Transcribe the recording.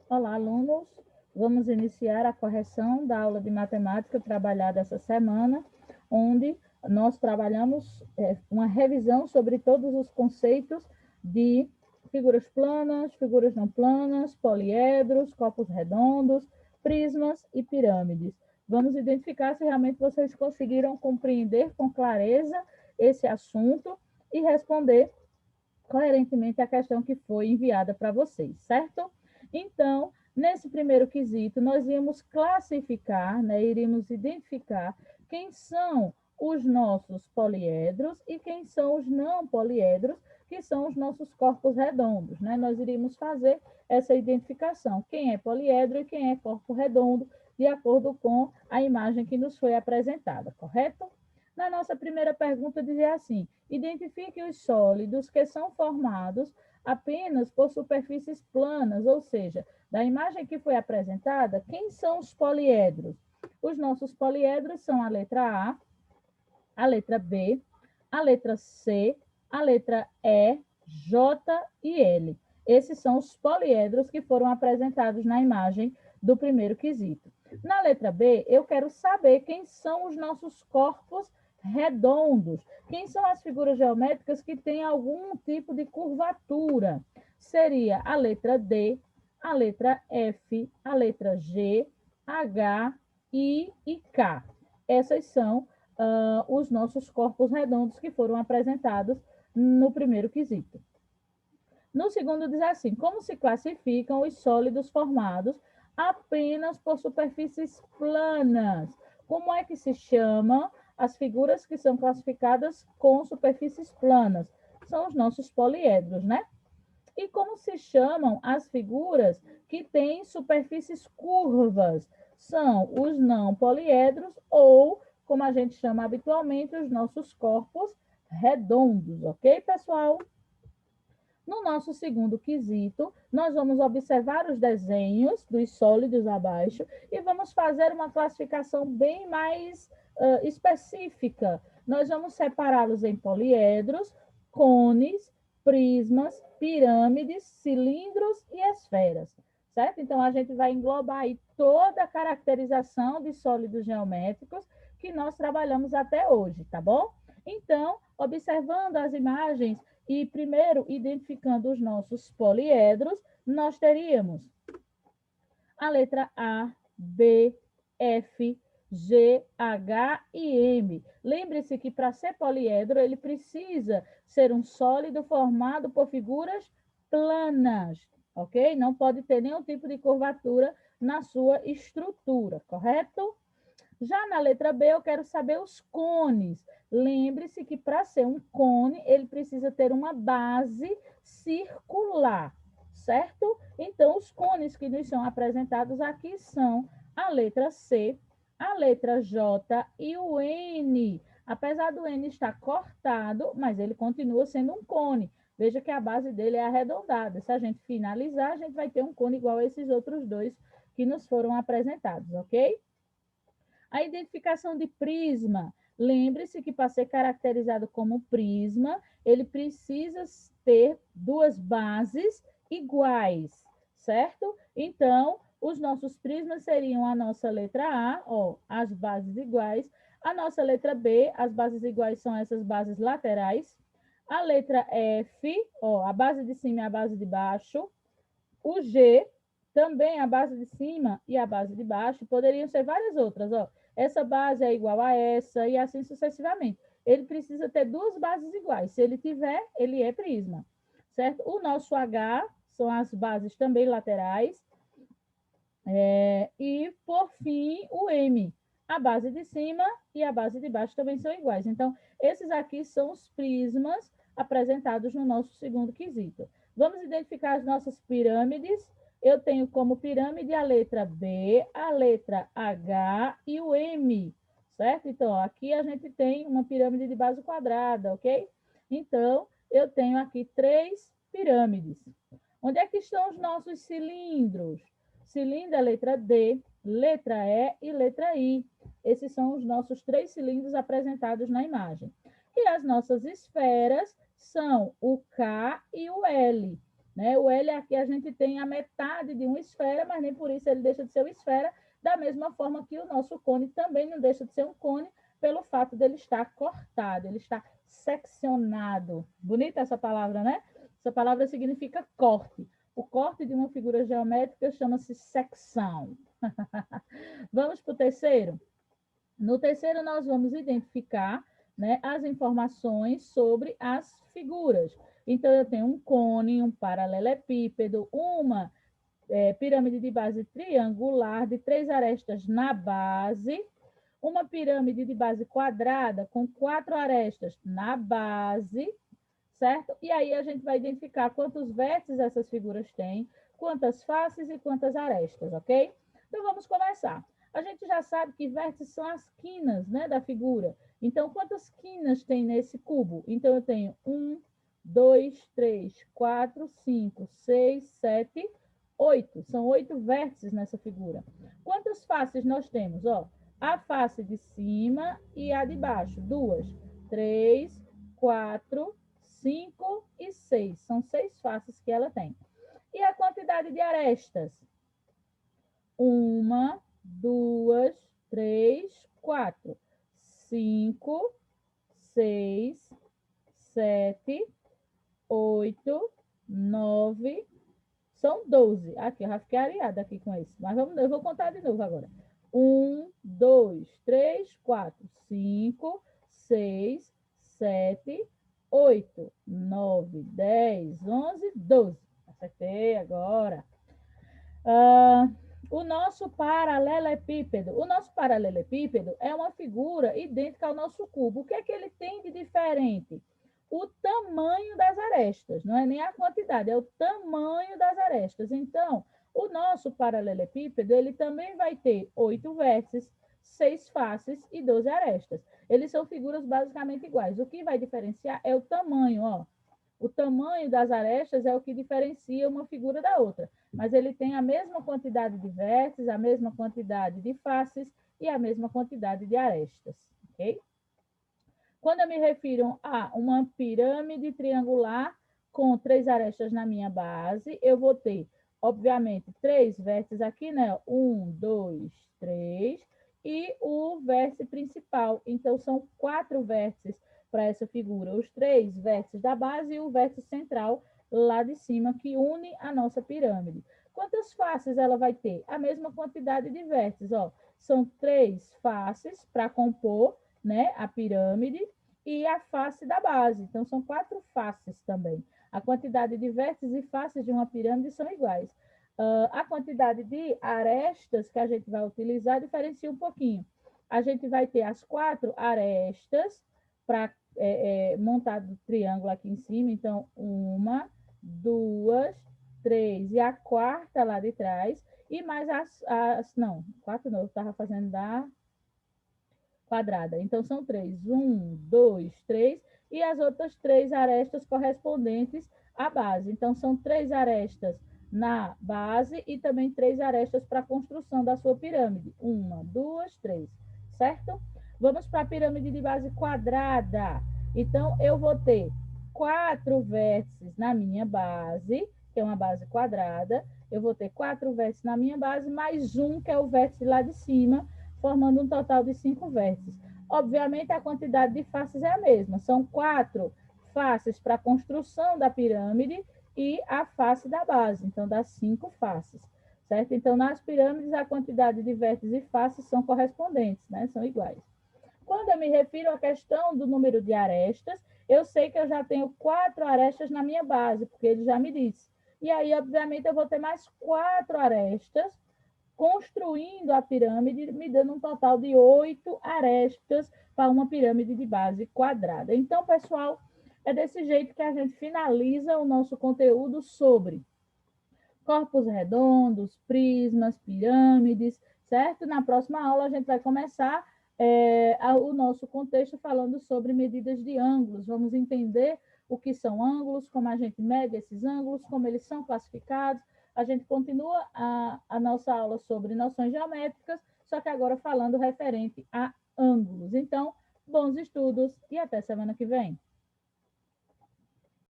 Olá, alunos. Vamos iniciar a correção da aula de matemática trabalhada essa semana, onde nós trabalhamos uma revisão sobre todos os conceitos de figuras planas, figuras não planas, poliedros, copos redondos, prismas e pirâmides. Vamos identificar se realmente vocês conseguiram compreender com clareza esse assunto e responder coerentemente a questão que foi enviada para vocês, certo? Então, nesse primeiro quesito, nós íamos classificar, né, iríamos identificar quem são os nossos poliedros e quem são os não poliedros, que são os nossos corpos redondos, né? Nós iríamos fazer essa identificação, quem é poliedro e quem é corpo redondo, de acordo com a imagem que nos foi apresentada, correto? Na nossa primeira pergunta, dizia assim: identifique os sólidos que são formados apenas por superfícies planas, ou seja, da imagem que foi apresentada, quem são os poliedros? Os nossos poliedros são a letra a letra B, a letra C, a letra E, J e L. Esses são os poliedros que foram apresentados na imagem do primeiro quesito. Na letra B, eu quero saber quem são os nossos corpos redondos. Quem são as figuras geométricas que têm algum tipo de curvatura? Seria a letra D, a letra F, a letra G, H, I e K. Essas são os nossos corpos redondos que foram apresentados no primeiro quesito. No segundo, diz assim: como se classificam os sólidos formados apenas por superfícies planas? Como é que se chamam as figuras que são classificadas com superfícies planas? São os nossos poliedros, né? E como se chamam as figuras que têm superfícies curvas? São os não poliedros ou, como a gente chama habitualmente, os nossos corpos redondos, ok, pessoal? No nosso segundo quesito, nós vamos observar os desenhos dos sólidos abaixo e vamos fazer uma classificação bem mais específica. Nós vamos separá-los em poliedros, cones, prismas, pirâmides, cilindros e esferas, certo? Então, a gente vai englobar aí toda a caracterização de sólidos geométricos que nós trabalhamos até hoje, tá bom? Então, observando as imagens e primeiro identificando os nossos poliedros, nós teríamos a letra A, B, F, G, H e M. Lembre-se que para ser poliedro, ele precisa ser um sólido formado por figuras planas, ok? Não pode ter nenhum tipo de curvatura na sua estrutura, correto? Já na letra B, eu quero saber os cones. Lembre-se que para ser um cone, ele precisa ter uma base circular, certo? Então, os cones que nos são apresentados aqui são a letra C, a letra J e o N. Apesar do N estar cortado, mas ele continua sendo um cone. Veja que a base dele é arredondada. Se a gente finalizar, a gente vai ter um cone igual a esses outros dois que nos foram apresentados, ok? A identificação de prisma. Lembre-se que para ser caracterizado como prisma, ele precisa ter duas bases iguais, certo? Então, os nossos prismas seriam a nossa letra A, ó, as bases iguais. A nossa letra B, as bases iguais são essas bases laterais. A letra F, ó, a base de cima e a base de baixo. O G, também a base de cima e a base de baixo, poderiam ser várias outras, ó. Essa base é igual a essa e assim sucessivamente. Ele precisa ter duas bases iguais. Se ele tiver, ele é prisma, certo? O nosso H são as bases também laterais. E, por fim, o M. A base de cima e a base de baixo também são iguais. Então, esses aqui são os prismas apresentados no nosso segundo quesito. Vamos identificar as nossas pirâmides. Eu tenho como pirâmide a letra B, a letra H e o M, certo? Então, ó, aqui a gente tem uma pirâmide de base quadrada, ok? Então, eu tenho aqui 3 pirâmides. Onde é que estão os nossos cilindros? Cilindro é letra D, letra E e letra I. Esses são os nossos 3 cilindros apresentados na imagem. E as nossas esferas são o K e o L. né? O L aqui a gente tem a metade de uma esfera, mas nem por isso ele deixa de ser uma esfera, da mesma forma que o nosso cone também não deixa de ser um cone, pelo fato dele estar cortado, ele está seccionado. Bonita essa palavra, né? Essa palavra significa corte. O corte de uma figura geométrica chama-se secção. Vamos para o terceiro? No terceiro, nós vamos identificar, né, as informações sobre as figuras. Então, eu tenho um cone, um paralelepípedo, uma pirâmide de base triangular de 3 arestas na base, uma pirâmide de base quadrada com 4 arestas na base, certo? E aí a gente vai identificar quantos vértices essas figuras têm, quantas faces e quantas arestas, ok? Então vamos começar. A gente já sabe que vértices são as quinas, né, da figura. Então, quantas quinas tem nesse cubo? Então, eu tenho 1, 2, 3, 4, 5, 6, 7, 8. São 8 vértices nessa figura. Quantas faces nós temos? Ó, a face de cima e a de baixo. 2, 3, 4, 5 e 6. São 6 faces que ela tem. E a quantidade de arestas? 1, 2, 3, 4, 5, 6, 7, 8, 9, são 12. Aqui, eu já fiquei areada aqui com isso. Mas eu vou contar de novo agora. 1, 2, 3, 4, 5, 6, 7, 8, 9, 10, 11, 12. Acertei agora. O nosso paralelepípedo. O nosso paralelepípedo é uma figura idêntica ao nosso cubo. O que é que ele tem de diferente? O tamanho das arestas, não é nem a quantidade, é o tamanho das arestas. Então, o nosso paralelepípedo, ele também vai ter 8 vértices, 6 faces e 12 arestas. Eles são figuras basicamente iguais. O que vai diferenciar é o tamanho, ó. O tamanho das arestas é o que diferencia uma figura da outra, mas ele tem a mesma quantidade de vértices, a mesma quantidade de faces e a mesma quantidade de arestas, ok? Quando eu me refiro a uma pirâmide triangular com 3 arestas na minha base, eu vou ter, obviamente, 3 vértices aqui, né? 1, 2, 3, e o vértice principal. Então, são 4 vértices para essa figura. Os 3 vértices da base e o vértice central lá de cima, que une a nossa pirâmide. Quantas faces ela vai ter? A mesma quantidade de vértices, ó. São 3 faces para compor, né, a pirâmide, e a face da base. Então, são 4 faces também. A quantidade de vértices e faces de uma pirâmide são iguais. A quantidade de arestas que a gente vai utilizar diferencia um pouquinho. A gente vai ter as 4 arestas para montar o triângulo aqui em cima. Então, 1, 2, 3 e a quarta lá de trás. E mais não, 4 não, eu estava fazendo da quadrada. Então, são 3. 1, 2, 3. E as outras 3 arestas correspondentes à base. Então, são 3 arestas na base e também 3 arestas para a construção da sua pirâmide. 1, 2, 3. Certo? Vamos para a pirâmide de base quadrada. Então, eu vou ter 4 vértices na minha base, que é uma base quadrada. Eu vou ter 4 vértices na minha base, mais um, que é o vértice lá de cima, formando um total de 5 vértices. Obviamente, a quantidade de faces é a mesma. São 4 faces para a construção da pirâmide e a face da base. Então, dá 5 faces, certo? Então, nas pirâmides, a quantidade de vértices e faces são correspondentes, né? São iguais. Quando eu me refiro à questão do número de arestas, eu sei que eu já tenho 4 arestas na minha base, porque ele já me disse. E aí, obviamente, eu vou ter mais 4 arestas construindo a pirâmide, me dando um total de 8 arestas para uma pirâmide de base quadrada. Então, pessoal, é desse jeito que a gente finaliza o nosso conteúdo sobre corpos redondos, prismas, pirâmides, certo? Na próxima aula, a gente vai começar o nosso contexto falando sobre medidas de ângulos. Vamos entender o que são ângulos, como a gente mede esses ângulos, como eles são classificados. A gente continua a nossa aula sobre noções geométricas, só que agora falando referente a ângulos. Então, bons estudos e até semana que vem.